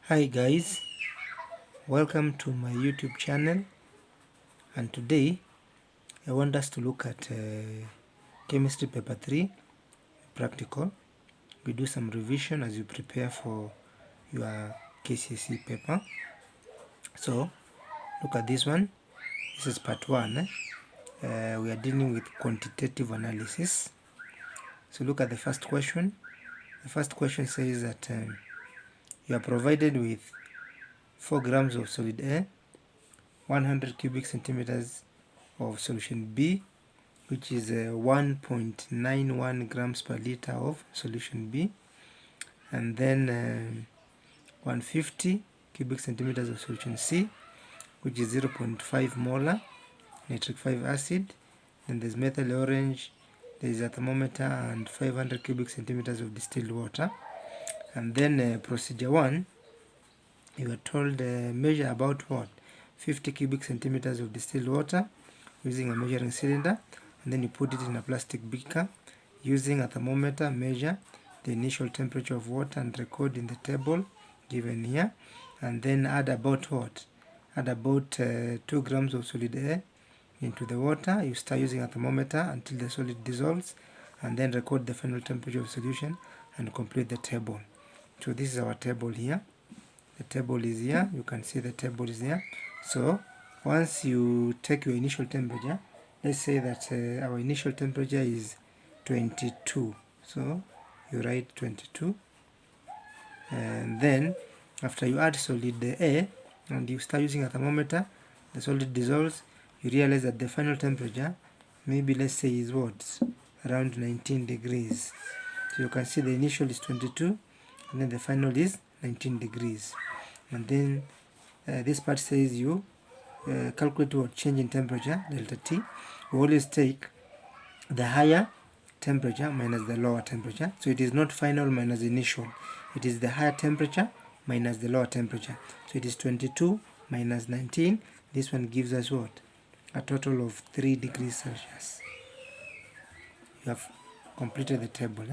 Hi guys, welcome to my YouTube channel, and today I want us to look at chemistry paper 3 practical. We do some revision as you prepare for your Kcse paper. So look at this one. This is part 1. We are dealing with quantitative analysis. So look at the first question. The first question says that you are provided with 4 grams of solid A, 100 cubic centimeters of solution B, which is 1.91 grams per liter of solution B, and then 150 cubic centimeters of solution C, which is 0.5 molar nitric 5 acid. Then there's methyl orange, there is a thermometer, and 500 cubic centimeters of distilled water. And then procedure 1, you are told measure about what? 50 cubic centimeters of distilled water using a measuring cylinder, and then you put it in a plastic beaker. Using a thermometer, measure the initial temperature of water and record in the table given here, and then add about what? Add about 2 grams of solid A into the water. You start using a thermometer until the solid dissolves, and then record the final temperature of solution and complete the table. So this is our table here. The table is here. You can see the table is here. So once you take your initial temperature, let's say that our initial temperature is 22. So you write 22. And then after you add solid A and you start using a thermometer, the solid dissolves, you realize that the final temperature, maybe let's say is what? Around 19 degrees. So you can see the initial is 22 and then the final is 19 degrees. And then this part says you calculate what? Change in temperature, delta T. We always take the higher temperature minus the lower temperature. So it is not final minus initial. It is the higher temperature minus the lower temperature. So it is 22 minus 19. This one gives us what? A total of 3 degrees Celsius. You have completed the table.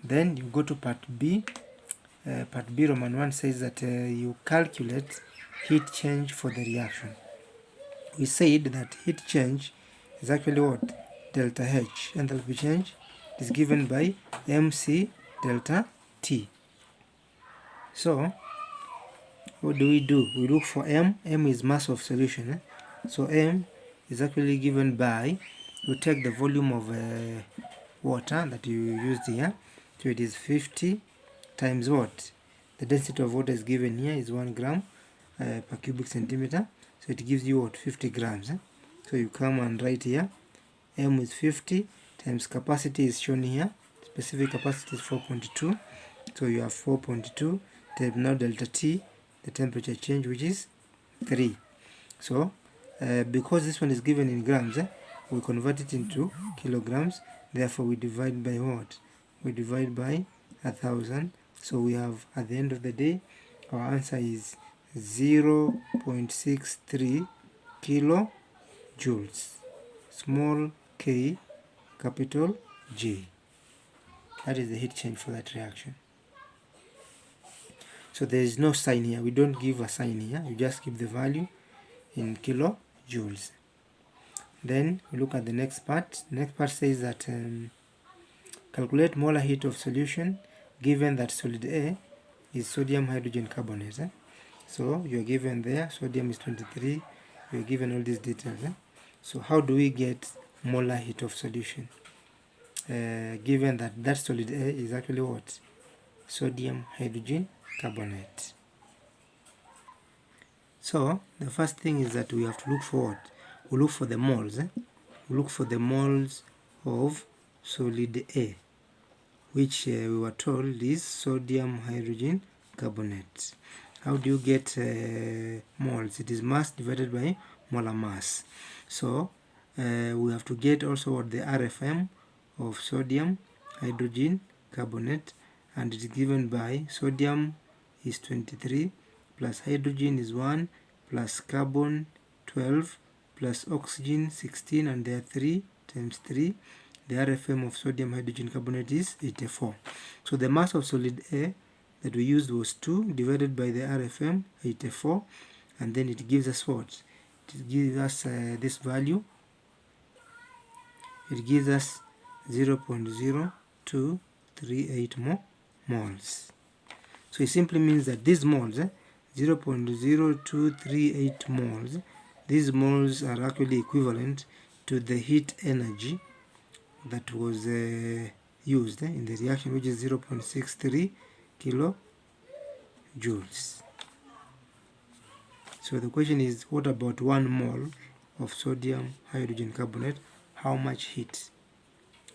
Then you go to part B. Part B, Roman 1 says that you calculate heat change for the reaction. We said that heat change is actually what? Delta H. Enthalpy change is given by MC delta T. So what do? We look for M. M is mass of solution. So M is actually given by, you take the volume of water that you used here. So it is 50 times what? The density of water is given here is 1 gram per cubic centimeter. So it gives you what? 50 grams. So you come and write here, M is 50 times capacity is shown here. Specific capacity is 4.2. So you have 4.2 times now delta T, the temperature change, which is 3. So because this one is given in grams, we convert it into kilograms. Therefore we divide by what? We divide by 1,000. So we have, at the end of the day, our answer is 0.63 kilojoules, small k, capital J. That is the heat change for that reaction. So there is no sign here. We don't give a sign here. You just give the value in kilojoules. Then we look at the next part. The next part says that calculate molar heat of solution given that solid A is sodium hydrogen carbonate. So you're given there, sodium is 23, you're given all these details. So how do we get molar heat of solution? Given that that solid A is actually what? Sodium hydrogen carbonate. So the first thing is that we have to look for what? We look for the moles. We look for the moles of solid A, which we were told is sodium hydrogen carbonate. How do you get moles? It is mass divided by molar mass. So we have to get also what? The RFM of sodium hydrogen carbonate, and it is given by sodium is 23 plus hydrogen is 1 plus carbon 12 plus oxygen 16, and there are 3 times 3. The RFM of sodium hydrogen carbonate is 84. So the mass of solid A, that we used was 2 divided by the RFM 84, and then it gives us what? It gives us this value. It gives us 0.0238 moles. So it simply means that these moles, 0.0238 moles, these moles are actually equivalent to the heat energy that was used in the reaction, which is 0.63 kilojoules. So the question is, what about 1 mole of sodium hydrogen carbonate? How much heat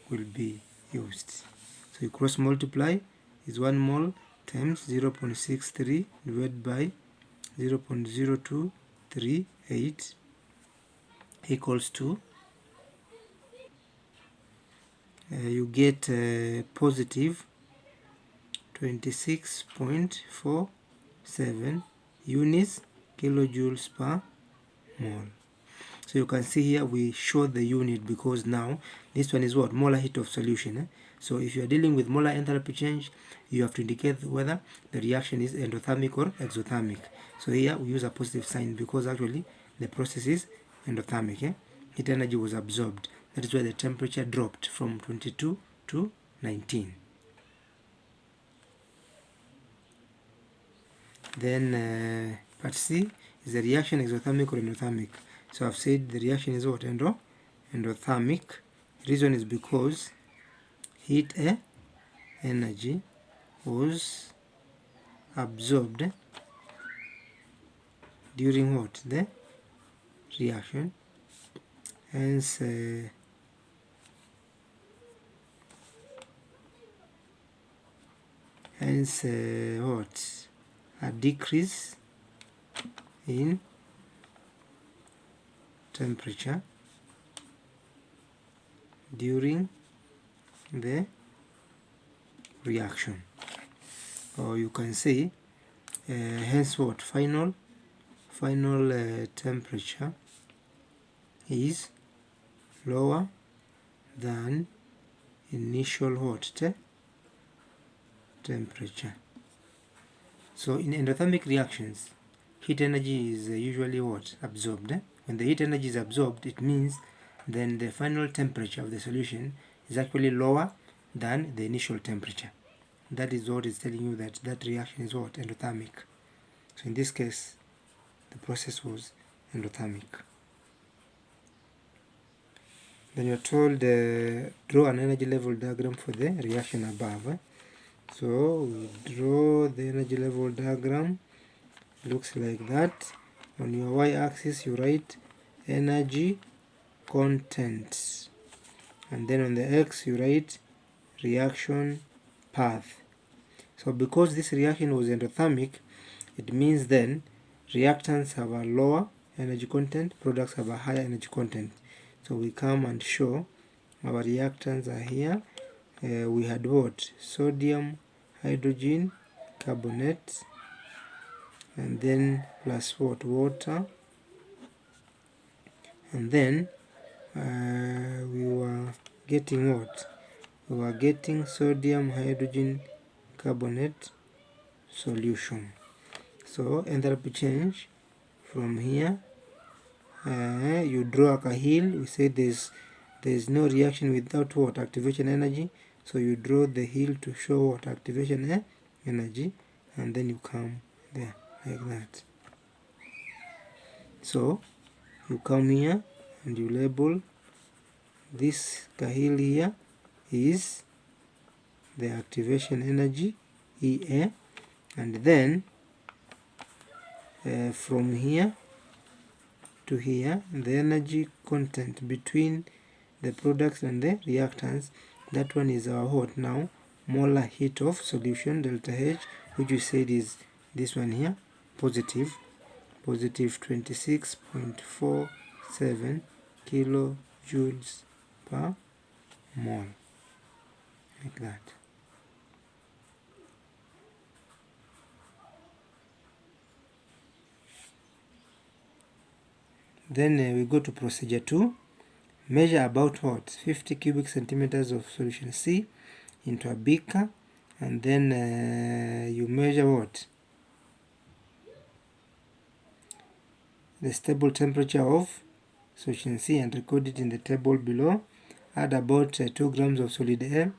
will be used? So you cross multiply, is 1 mole times 0.63 divided by 0.0238 equals to, you get positive 26.47 units kilojoules per mole. So you can see here we show the unit because now this one is what? Molar heat of solution. So if you are dealing with molar enthalpy change, you have to indicate whether the reaction is endothermic or exothermic. So here we use a positive sign because actually the process is endothermic. Heat energy was absorbed. That is why the temperature dropped from 22 to 19. Then part C is the reaction exothermic or endothermic. So I've said the reaction is what? Endothermic. The reason is because heat energy was absorbed during what? The reaction. Hence what? A decrease in temperature during the reaction, or you can say hence what? Final temperature is lower than initial what? Temperature. So in endothermic reactions, heat energy is usually what? Absorbed. When the heat energy is absorbed, it means then the final temperature of the solution is actually lower than the initial temperature. That is what is telling you that that reaction is what? Endothermic. So in this case, the process was endothermic. Then you're told draw an energy level diagram for the reaction above. So we draw the energy level diagram. Looks like that. On your y-axis you write energy content, and then on the x you write reaction path. So because this reaction was endothermic, it means then reactants have a lower energy content, products have a higher energy content. So we come and show our reactants are here. We had what? Sodium hydrogen carbonate, and then plus what? Water, and then we were getting what? We were getting sodium hydrogen carbonate solution. So enthalpy change from here, you draw a hill. We say there's no reaction without what? Activation energy. So you draw the hill to show what? Activation energy, and then you come there like that. So you come here and you label this kahil here is the activation energy EA, and then from here to here the energy content between the products and the reactants, that one is our what now? Molar heat of solution, delta H, which we said is this one here, positive 26.47 kilojoules per mole, like that. Then we go to procedure 2. Measure about what? 50 cubic centimeters of solution C into a beaker and then you measure what? The stable temperature of solution C and record it in the table below. Add about 2 grams of solid air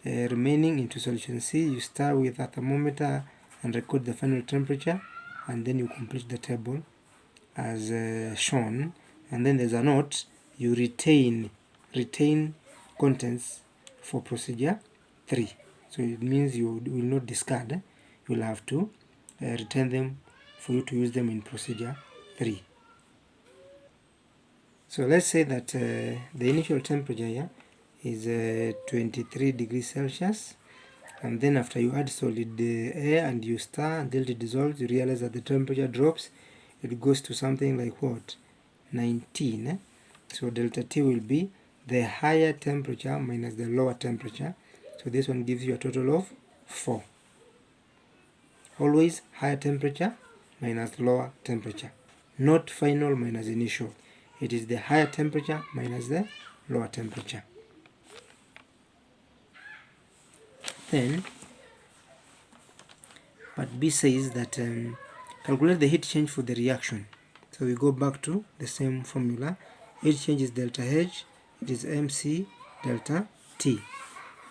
remaining into solution C. You start with a thermometer and record the final temperature, and then you complete the table as shown. And then there's a note: you retain contents for procedure 3. So it means you will not discard, you will have to retain them for you to use them in procedure 3. So let's say that the initial temperature here is 23 degrees Celsius, and then after you add solid air and you stir until it dissolves, you realize that the temperature drops. It goes to something like what? 19. So delta T will be the higher temperature minus the lower temperature. So this one gives you a total of 4. Always higher temperature minus lower temperature, not final minus initial. It is the higher temperature minus the lower temperature. Then part B says that calculate the heat change for the reaction. So we go back to the same formula. Heat change is delta H, it is MC delta T.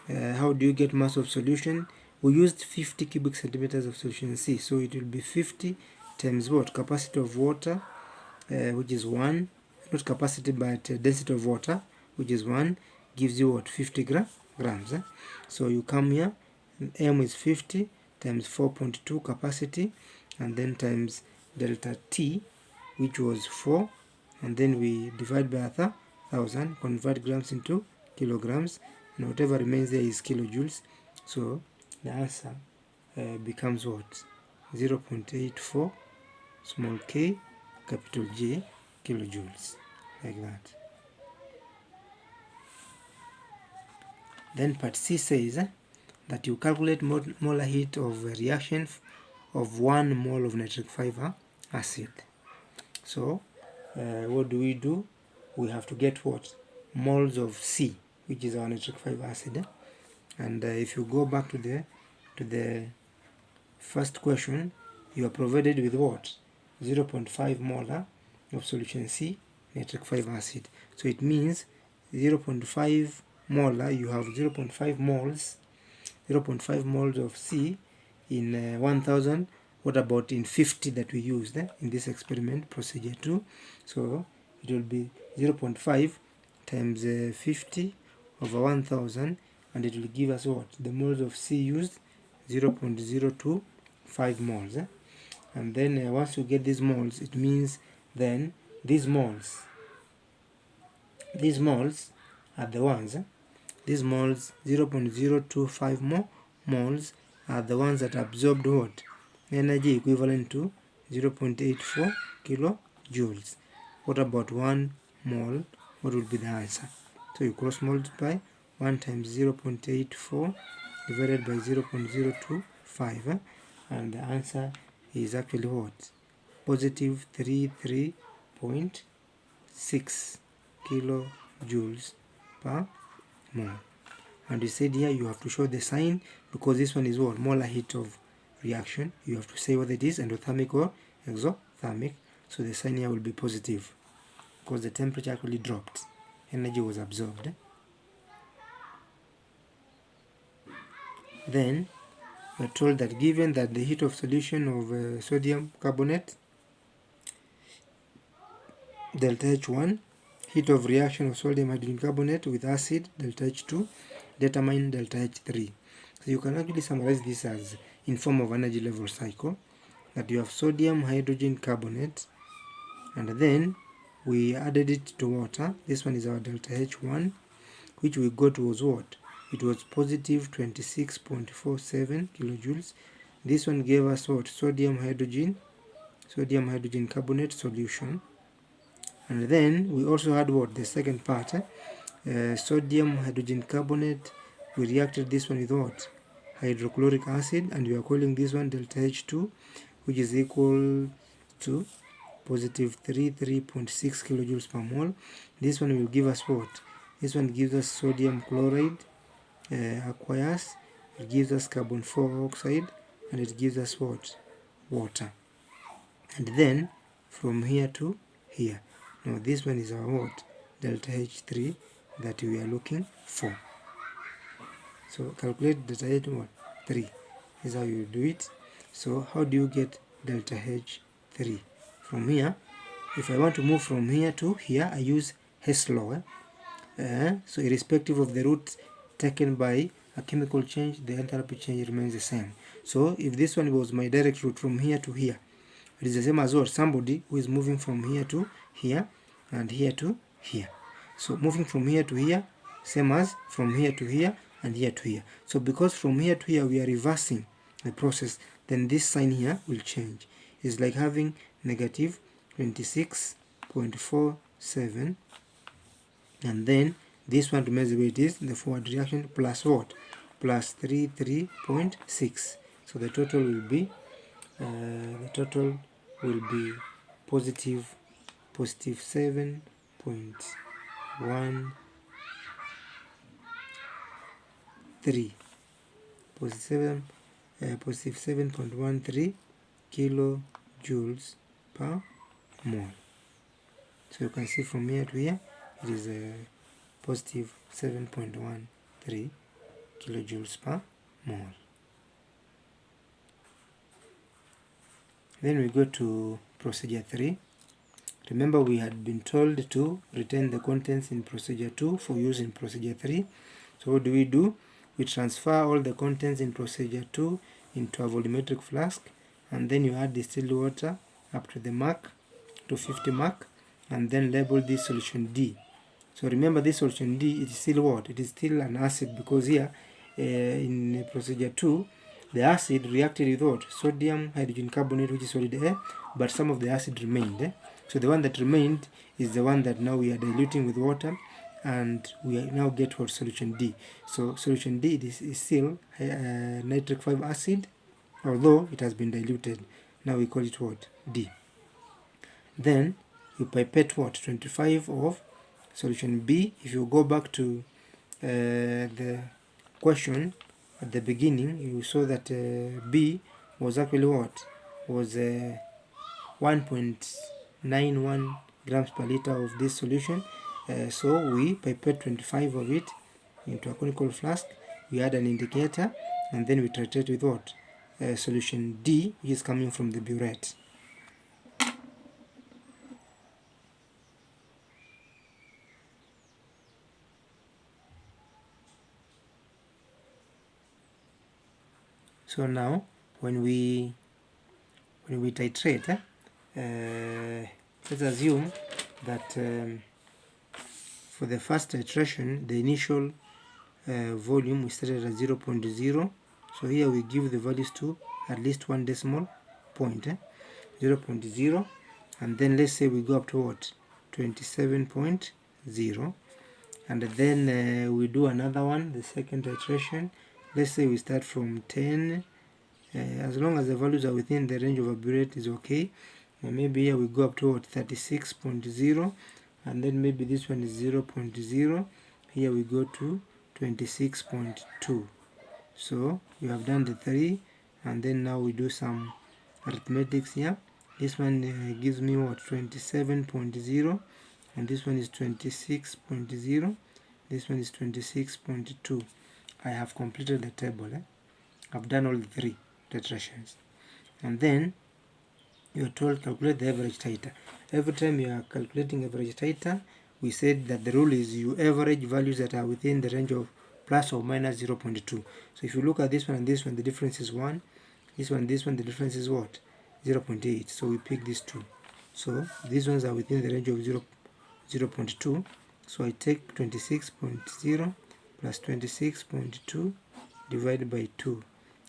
How do you get mass of solution? We used 50 cubic centimeters of solution C, so it will be 50 times what? Capacity of water, which is 1, not capacity but density of water, which is 1, gives you what? 50 grams. So you come here, M is 50 times 4.2 capacity, and then times delta T, which was 4, and then we divide by 1,000, convert grams into kilograms, and whatever remains there is kilojoules. So the answer becomes what? 0.84 small k capital J kilojoules, like that. Then part C says that you calculate molar heat of a reaction of 1 mole of nitric fiber acid. So what do? We have to get what? Moles of C, which is our nitric fiber acid. And if you go back to the first question, you are provided with what? 0.5 molar of solution C, nitric fiber acid. So it means 0.5 molar, you have 0.5 moles of C in 1000. What about in 50 that we used in this experiment, procedure 2? So it will be 0.5 times 50 over 1000, and it will give us what? The moles of C used, 0.025 moles. And then once you get these moles, it means then these moles are the ones, these moles 0.025 moles are the ones that absorbed what? Energy equivalent to 0.84 kilojoules. What about 1 mole? What will be the answer? So you cross multiply 1 times 0.84 divided by 0.025, and the answer is actually what? Positive 33.6 kilojoules per mole. And we said here you have to show the sign, because this one is what? Molar heat of reaction. You have to say what it is, endothermic or exothermic. So the sign here will be positive, because the temperature actually dropped, energy was absorbed. Then we're told that given that the heat of solution of sodium carbonate, delta H1, heat of reaction of sodium hydrogen carbonate with acid, delta H2, determine delta H3. So you can actually summarize this as in form of energy level cycle, that you have sodium hydrogen carbonate, and then we added it to water. This one is our delta H1, which we got was what? It was positive 26.47 kilojoules. This one gave us what? Sodium hydrogen carbonate solution. And then we also had what? The second part, sodium hydrogen carbonate. We reacted this one with what? Hydrochloric acid, and we are calling this one delta H2, which is equal to positive 33.6 kilojoules per mole. This one will give us what? This one gives us sodium chloride aqueous, it gives us carbon 4 oxide, and it gives us what? Water. And then from here to here, now this one is our what? Delta H3 that we are looking for. So calculate delta H3. This is how you do it. So how do you get delta H3? From here, if I want to move from here to here, I use Hess law. So irrespective of the route taken by a chemical change, the enthalpy change remains the same. So if this one was my direct route from here to here, it is the same as what? Somebody who is moving from here to here and here to here. So moving from here to here, same as from here to here and here to here. So because from here to here we are reversing the process, then this sign here will change. It's like having negative 26.47, and then this one remains the way it is, the forward reaction, plus what? Plus 33.6. So the total will be positive 7.13 positive 7.13 kilojoules per mole. So you can see from here to here it is a positive 7.13 kilojoules per mole. Then we go to procedure 3. Remember, we had been told to retain the contents in procedure 2 for use in procedure 3. So what do? We transfer all the contents in procedure 2 into a volumetric flask, and then you add distilled water up to the mark, to 50 mark, and then label this solution D. So remember, this solution D, it is still what? It is still an acid, because here in procedure 2, the acid reacted with what? Sodium hydrogen carbonate, which is solid air, but some of the acid remained. So the one that remained is the one that now we are diluting with water, and we now get what? Solution D. So solution D is still nitric 5 acid, although it has been diluted. Now we call it what? D. Then you pipette what? 25 of solution B. If you go back to the question at the beginning, you saw that B was actually what? Was 1.91 grams per liter of this solution. So we pipette 25 of it into a conical flask. We add an indicator, and then we titrate with what? Solution D, which is coming from the burette. So now when we titrate, let's assume that for the first titration, the initial volume we started at 0.0. So here we give the values to at least one decimal point, 0.0, and then let's say we go up to what? 27.0, and then we do another one, the second titration. Let's say we start from 10, as long as the values are within the range of a burette is okay. Maybe here we go up to 36.0, and then maybe this one is 0.0. Here we go to 26.2. So we have done the 3, and then now we do some arithmetics here. This one gives me what? 27.0, and this one is 26.0. This one is 26.2. I have completed the table. I've done all the 3 titrations, and then you are told calculate the average titer. Every time you are calculating average titer, we said that the rule is you average values that are within the range of plus or minus 0.2. So if you look at this one and this one, the difference is 1. This one, the difference is what? 0.8. So we pick these two. So these ones are within the range of 0.2. So I take 26.0 plus 26.2 divided by 2,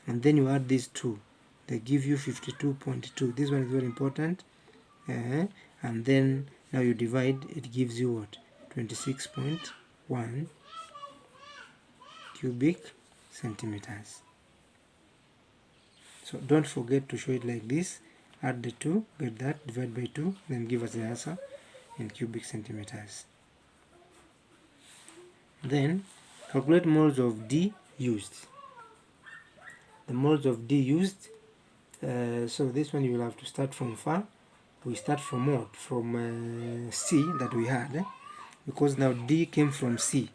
and then you add these two, they give you 52.2. This one is very important. And then now you divide, it gives you what? 26.1 cubic centimeters. So don't forget to show it like this. Add the 2, get that, divide by 2, then give us the answer in cubic centimeters. Then calculate moles of D used. the moles of D used. So this one you will have to start from far. We start from what? From C that we had, because now D came from C.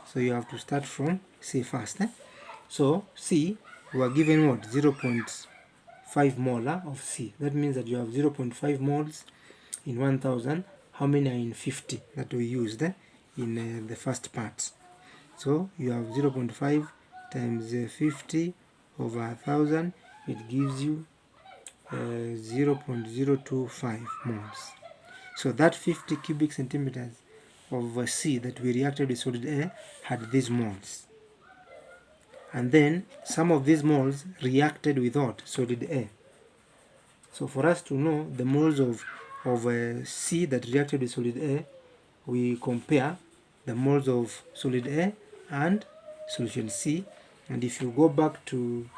So you have to start from C first. So C, we are given what? 0.5 molar of C. That means that you have 0.5 moles in 1000. How many are in 50 that we used in the first part? So you have 0.5 times 50 over 1000. It gives you 0.025 moles. So that 50 cubic centimeters of C that we reacted with solid A had these moles. And then some of these moles reacted with what? Solid A. So for us to know the moles of C that reacted with solid A, we compare the moles of solid A and solution C. And if you go back to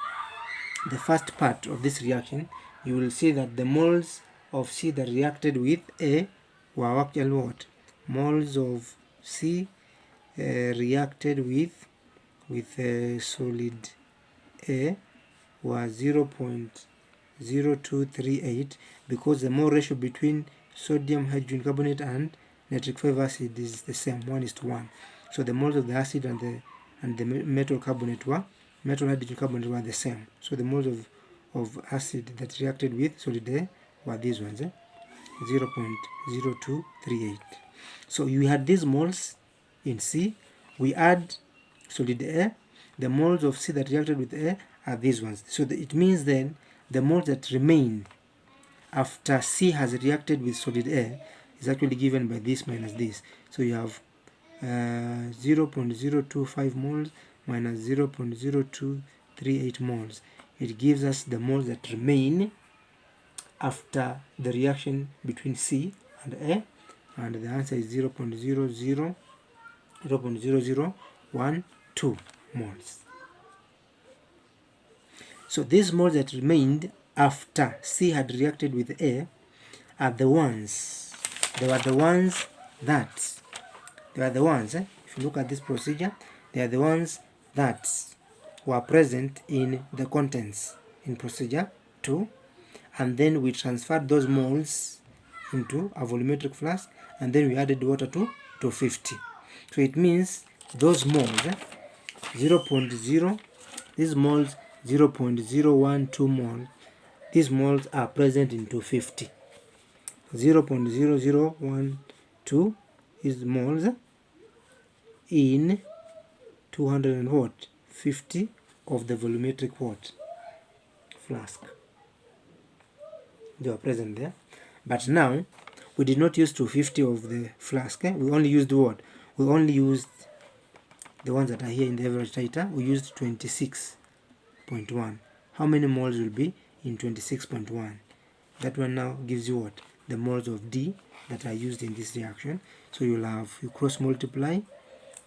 the first part of this reaction, you will see that the moles of C that reacted with A were actually what? Moles of C reacted with solid A were 0.0238, because the mole ratio between sodium hydrogen carbonate and nitric 5 acid is the same, 1:1. So the moles of the acid and the metal hydrogen carbonate were the same. So the moles of acid that reacted with solid A were these ones, 0.0238. So you had these moles in C. We add solid A. The moles of C that reacted with A are these ones. So it means then the moles that remain after C has reacted with solid A is actually given by this minus this. So you have 0.025 moles minus 0.0238 moles. It gives us the moles that remain after the reaction between C and A, and the answer is 0.0012 moles. So these moles that remained after C had reacted with A are the ones, if you look at this procedure, they are the ones that were present in the contents in procedure 2, and then we transferred those moles into a volumetric flask, and then we added water to 50. So it means those moles, these moles 0.012 mole, these moles are present in 250. 0.0012 is moles in 250 of the volumetric flask. They are present there. But now we did not use 250 of the flask. We only used what? We only used the ones that are here in the average titer. We used 26.1. How many moles will be in 26.1? That one now gives you what? The moles of D that are used in this reaction. So you cross multiply,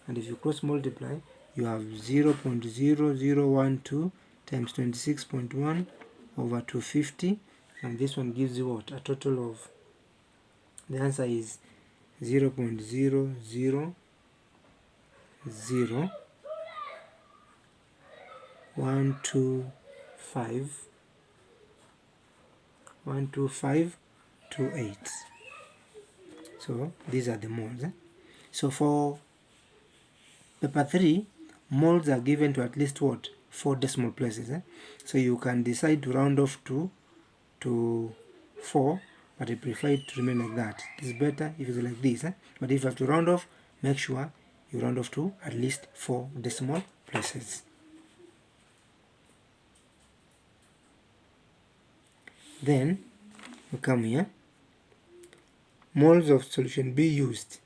and if you cross multiply, you have 0.0012 times 26.1 over 250, and this one gives you what? A total of, the answer is 0.000125 12528. So these are the moles. So for paper 3, moles are given to at least what? 4 decimal places. So you can decide to round off to 4, but I prefer it to remain like that. It's better if it's like this. But if you have to round off, make sure you round off to at least 4 decimal places. Then we come here, moles of solution B used.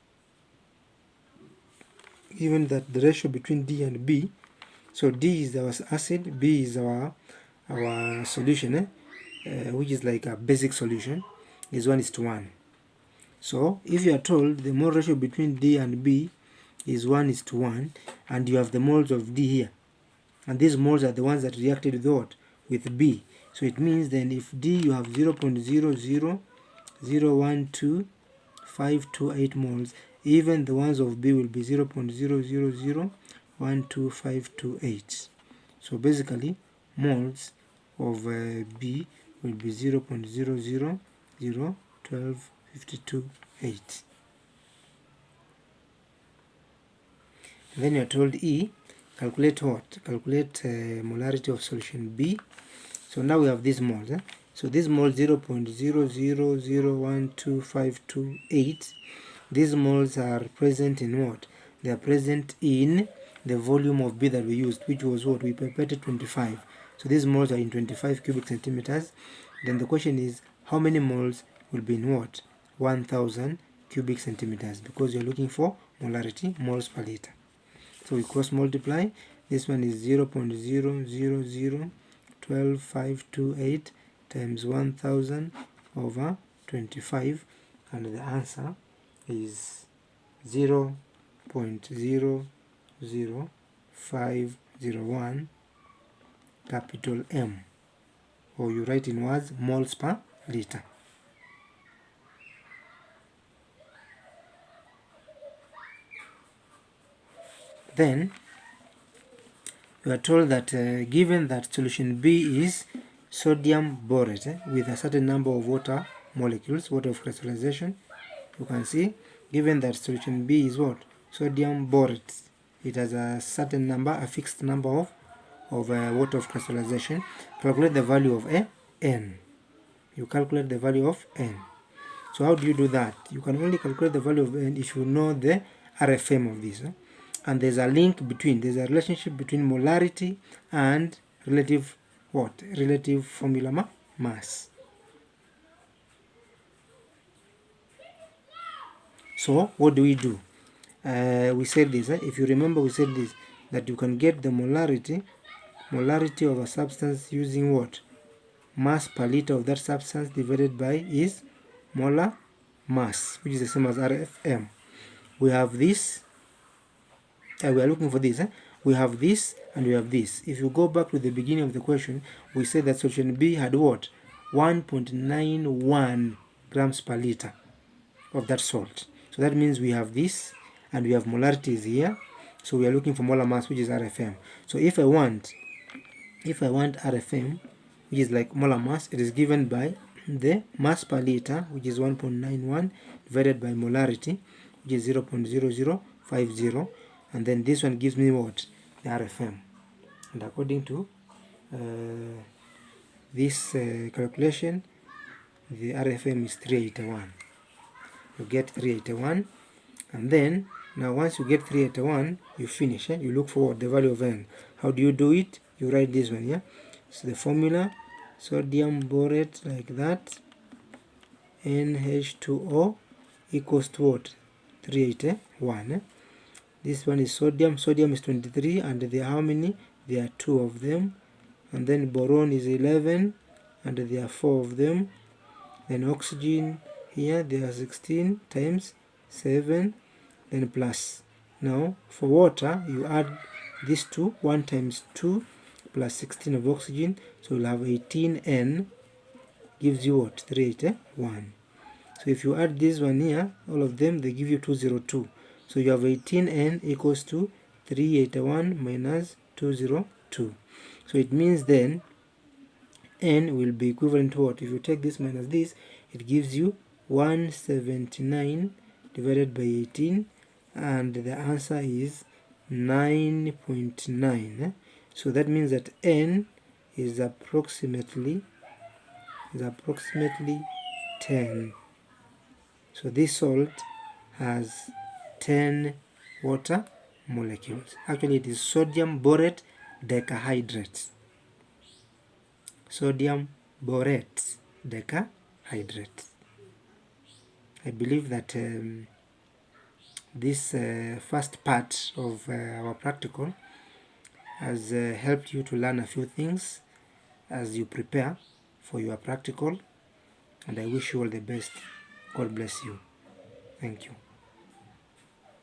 Given that the ratio between D and B, so D is our acid, B is our solution, which is like a basic solution, is 1:1. So if you are told the mole ratio between D and B is 1:1, and you have the moles of D here, and these moles are the ones that reacted with what? With B. So it means then if D you have 0.0001228 moles, even the ones of B will be 0.0001258. So basically moles of B will be 0.00012528. Then you are told E, calculate what? Calculate molarity of solution B. So now we have these moles. So this mole 0.00012528. These moles are present in what? They are present in the volume of B that we used, which was what? We pipetted 25. So these moles are in 25 cubic centimeters. Then the question is, how many moles will be in what? 1000 cubic centimeters, because you're looking for molarity, moles per liter. So we cross multiply. This one is 0.00012528 times 1000 over 25, and the answer is 0.00501 capital M, or you write in words moles per liter. Then we are told that given that solution B is sodium borate with a certain number of water molecules, water of crystallization, you can see, given that solution B is what? Sodium borate. It has a certain number, a fixed number of water of crystallization. Calculate the value of N. You calculate the value of N. So how do you do that? You can only calculate the value of N if you know the RFM of this. And there's a link between, there's a relationship between molarity and relative what? Relative formula mass. So what do? We said this, if you remember, we said this, that you can get the molarity of a substance using what? Mass per liter of that substance divided by is molar mass, which is the same as RFM. We have this, we are looking for this, we have this and we have this. If you go back to the beginning of the question, we said that solution B had what? 1.91 grams per liter of that salt. So that means we have this and we have molarities here. So we are looking for molar mass, which is RFM. So if I want RFM, which is like molar mass, it is given by the mass per liter, which is 1.91, divided by molarity, which is 0.0050, and then this one gives me what? The RFM. And according to this calculation, the RFM is 381. You get 381, and then now once you get 381, you finish. You look for the value of N. How do you do it? You write this one, yeah. So the formula, sodium borate, like that, NH2O equals to what? 381. This one is sodium. Sodium is 23, and there are how many? There are 2 of them. And then boron is 11, and there are 4 of them. Then oxygen, here there are 16 times 7, then plus. Now for water, you add these two, 1 times 2 plus 16 of oxygen, so you'll have 18N, gives you what? 381. So if you add this one here, all of them, they give you 202. So you have 18N equals to 381 minus 202. So it means then N will be equivalent to what? If you take this minus this, it gives you 179 divided by 18, and the answer is 9.9. So that means that N is approximately 10. So this salt has 10 water molecules. Actually, it is sodium borate decahydrate. Sodium borate decahydrate. I believe that this first part of our practical has helped you to learn a few things as you prepare for your practical, and I wish you all the best. God bless you. Thank you.